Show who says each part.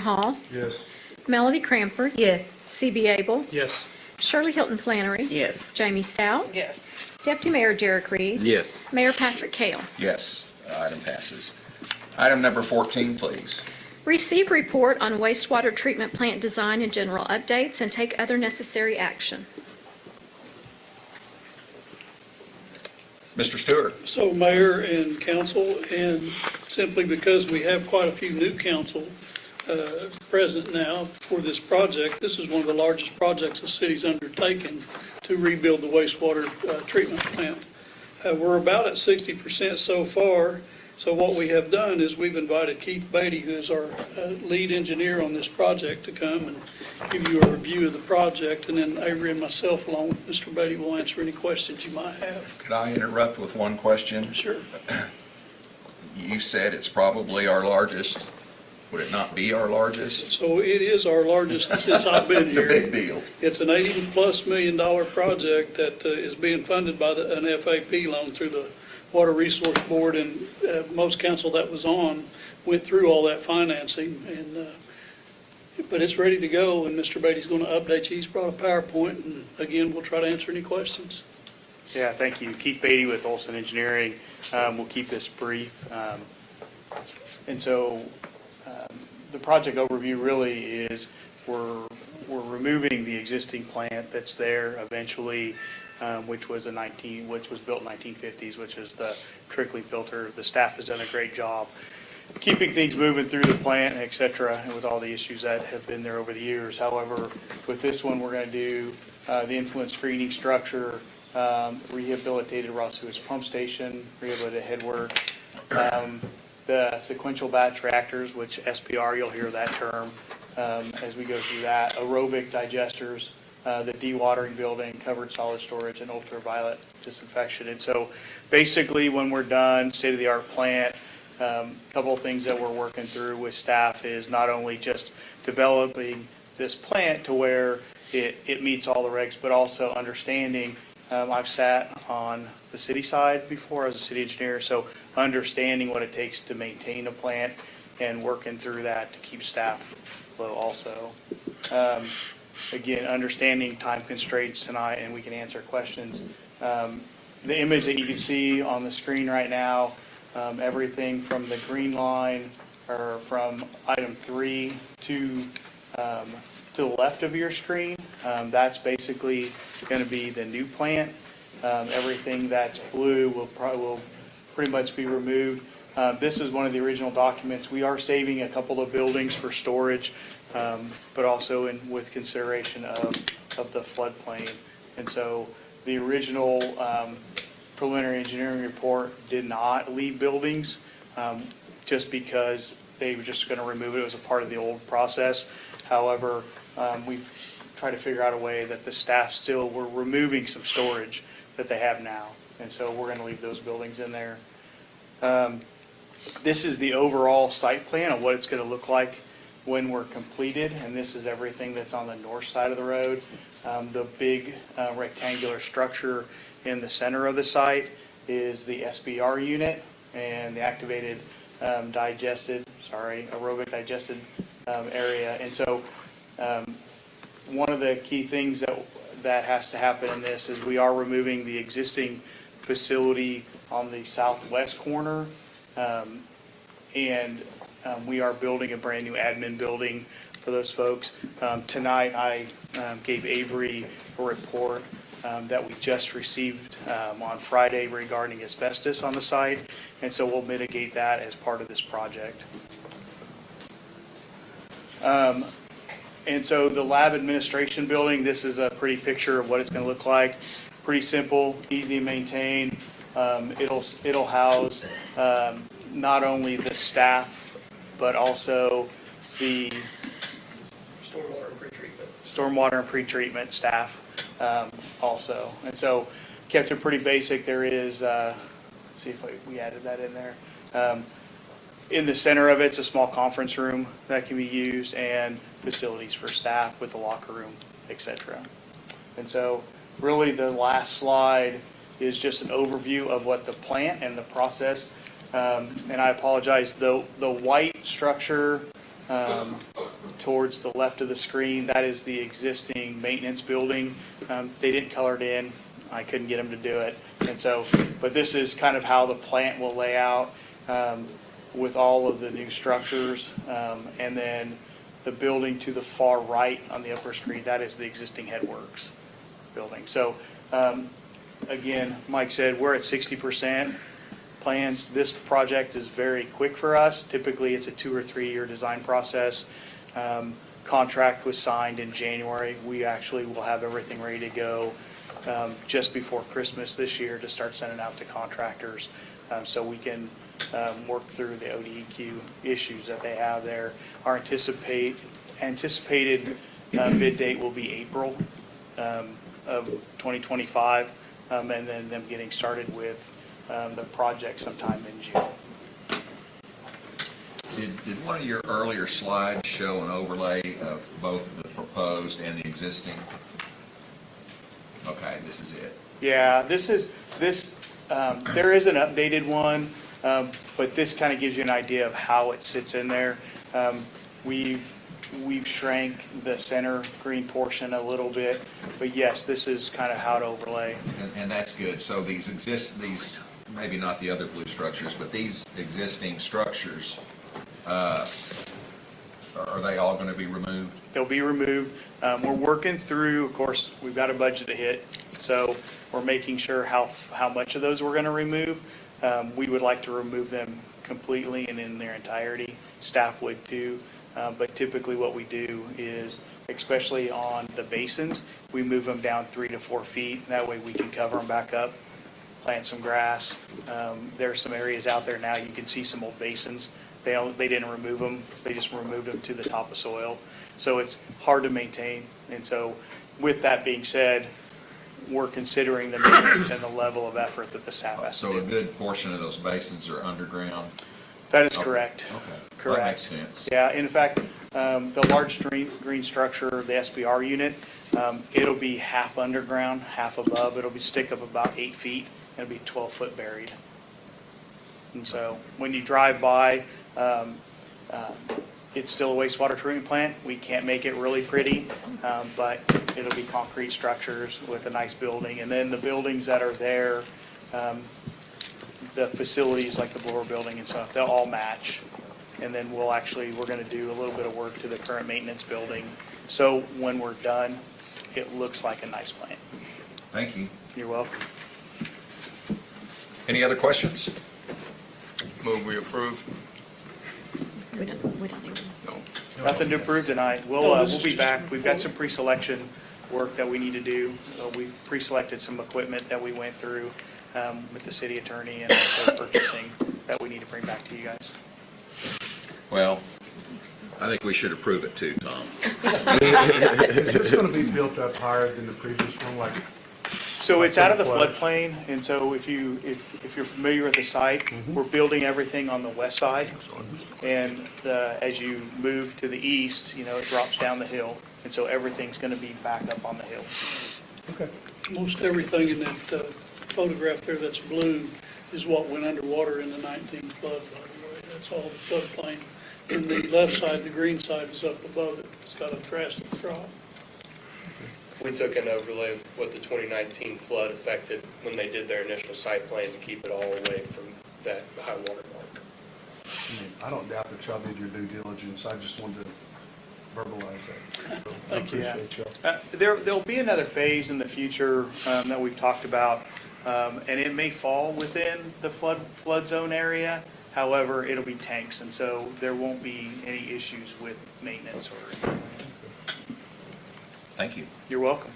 Speaker 1: Hall,
Speaker 2: Yes.
Speaker 1: Melody Cranford,
Speaker 3: Yes.
Speaker 1: C.B. Abel,
Speaker 2: Yes.
Speaker 1: Shirley Hilton Flannery,
Speaker 3: Yes.
Speaker 1: Jamie Stout,
Speaker 3: Yes.
Speaker 1: Deputy Mayor Derek Reed,
Speaker 4: Yes.
Speaker 1: Mayor Patrick Cale.
Speaker 5: Yes, item passes. Item number 14, please.
Speaker 1: Receive report on wastewater treatment plant design and general updates and take other necessary action.
Speaker 5: Mr. Stewart.
Speaker 6: So Mayor and council, and simply because we have quite a few new council present now for this project, this is one of the largest projects the city's undertaken to rebuild the wastewater treatment plant. We're about at 60% so far. So what we have done is we've invited Keith Beatty, who is our lead engineer on this project, to come and give you a review of the project, and then Avery and myself, along with Mr. Beatty, will answer any questions you might have.
Speaker 5: Could I interrupt with one question?
Speaker 6: Sure.
Speaker 5: You said it's probably our largest. Would it not be our largest?
Speaker 6: So it is our largest since I've been
Speaker 5: It's a
Speaker 6: here.
Speaker 5: big deal.
Speaker 6: It's an $80+ million project that is being funded by an FAP loan through the Water Resource Board, and most council that was on went through all that financing, and but it's ready to go, and Mr. Beatty's going to update you. He's brought a PowerPoint, and again, we'll try to answer any questions.
Speaker 7: Yeah, thank you. Keith Beatty with Olson Engineering. We'll keep this brief. And so the project overview really is we're removing the existing plant that's there eventually, which was built in 1950s, which is the trickling filter. The staff has done a great job keeping things moving through the plant, et cetera, and with all the issues that have been there over the years. However, with this one, we're going to do the influent screening structure, rehabilitated raw sewage pump station, rehabilitated headwork, the sequential batch reactors, which SPR, you'll hear that term as we go through that, aerobic digesters, the dewatering building, covered solid storage, and ultraviolet disinfection. And so basically, when we're done, state-of-the-art plant, a couple of things that we're working through with staff is not only just developing this plant to where it meets all the regs, but also understanding. I've sat on the city side before as a city engineer, so understanding what it takes to maintain a plant and working through that to keep staff low also. Again, understanding time constraints tonight, and we can answer questions. The image that you can see on the screen right now, everything from the green line or from item 3 to the left of your screen, that's basically going to be the new plant. Everything that's blue will pretty much be removed. This is one of the original documents. We are saving a couple of buildings for storage, but also with consideration of the floodplain. And so the original preliminary engineering report did not leave buildings just because they were just going to remove it. It was a part of the old process. However, we've tried to figure out a way that the staff still were removing some storage that they have now. And so we're going to leave those buildings in there. This is the overall site plan of what it's going to look like when we're completed. And this is everything that's on the north side of the road. The big rectangular structure in the center of the site is the SBR unit and the activated aerobic digested area. And so one of the key things that has to happen in this is we are removing the existing facility on the southwest corner, and we are building a brand new admin building for those folks. Tonight I gave Avery a report that we just received on Friday regarding asbestos on the site, and so we'll mitigate that as part of this project. And so the lab administration building, this is a pretty picture of what it's going to look like. Pretty simple, easy to maintain. It'll house not only the staff, but also the stormwater and pretreatment staff also. And so kept it pretty basic. There is, let's see if we added that in there. In the center of it's a small conference room that can be used and facilities for staff with a locker room, etc. And so really the last slide is just an overview of what the plant and the process. And I apologize, the white structure towards the left of the screen, that is the existing maintenance building. They didn't color it in. I couldn't get them to do it. And so, but this is kind of how the plant will lay out with all of the new structures. And then the building to the far right on the upper screen, that is the existing Headworks building. So again, Mike said, we're at 60% plans. This project is very quick for us. Typically, it's a 2 or 3 year design process. Contract was signed in January. We actually will have everything ready to go just before Christmas this year to start sending out to contractors so we can work through the ODEQ issues that they have there. Our anticipated bid date will be April of 2025, and then them getting started with the project sometime in June.
Speaker 5: Did one of your earlier slides show an overlay of both the proposed and the existing? Okay, this is it.
Speaker 7: Yeah, there is an updated one, but this kind of gives you an idea of how it sits in there. We've shrank the center green portion a little bit, but yes, this is kind of how to overlay.
Speaker 5: And that's good. So these maybe not the other blue structures, but these existing structures, are they all going to be removed?
Speaker 7: They'll be removed. We're working through, of course, we've got a budget to hit, so we're making sure how much of those we're going to remove. We would like to remove them completely and in their entirety. Staff would too. But typically what we do is, especially on the basins, we move them down 3 to 4 feet. That way we can cover them back up, plant some grass. There are some areas out there now, you can see some old basins. They didn't remove them, they just removed them to the top of soil. So it's hard to maintain. And so with that being said, we're considering the maintenance and the level of effort that the staff has to
Speaker 5: So a
Speaker 7: do.
Speaker 5: good portion of those basins are underground?
Speaker 7: That is correct.
Speaker 5: Okay.
Speaker 7: Correct.
Speaker 5: That makes sense.
Speaker 7: Yeah, in fact, the large green structure, the SBR unit, it'll be half underground, half above. It'll be stick up about 8 feet, and it'll be 12 foot buried. And so when you drive by, it's still a wastewater treatment plant. We can't make it really pretty, but it'll be concrete structures with a nice building. And then the buildings that are there, the facilities like the blower building and stuff, they'll all match. And then we're going to do a little bit of work to the current maintenance building. So when we're done, it looks like a nice plant.
Speaker 5: Thank you.
Speaker 7: You're welcome.
Speaker 5: Any other questions?
Speaker 2: Move we approve.
Speaker 1: We don't need them.
Speaker 2: No.
Speaker 7: Nothing to approve tonight.
Speaker 6: No,
Speaker 7: We'll
Speaker 6: this is
Speaker 7: be
Speaker 6: just-
Speaker 7: back. We've got some pre-selection work that we need to do. We've pre-selected some equipment that we went through with the city attorney and also purchasing that we need to bring back to you guys.
Speaker 5: Well, I think we should approve it too, Tom.
Speaker 3: Is this gonna be built up higher than the previous one, like?
Speaker 7: So it's out of the
Speaker 3: Floods.
Speaker 7: floodplain, and so if you're familiar with the site, we're building everything on the west side. And as you move to the east, it drops down the hill, and so everything's gonna be back up on the hill.
Speaker 3: Okay.
Speaker 6: Most everything in that photograph there that's blue is what went underwater in the 19 flood, by the way. That's all the floodplain. And the left side, the green side, is up above it. It's got a drastic drop.
Speaker 4: We took an overlay of what the 2019 flood affected when they did their initial site plan to keep it all away from that high water mark.
Speaker 3: I don't doubt that y'all did your due diligence, I just wanted to verbalize that. So, I
Speaker 6: Thank you.
Speaker 3: appreciate y'all.
Speaker 7: There'll be another phase in the future that we've talked about, and it may fall within the flood zone area. However, it'll be tanks, and so there won't be any issues with maintenance or anything.
Speaker 5: Thank you.
Speaker 7: You're welcome.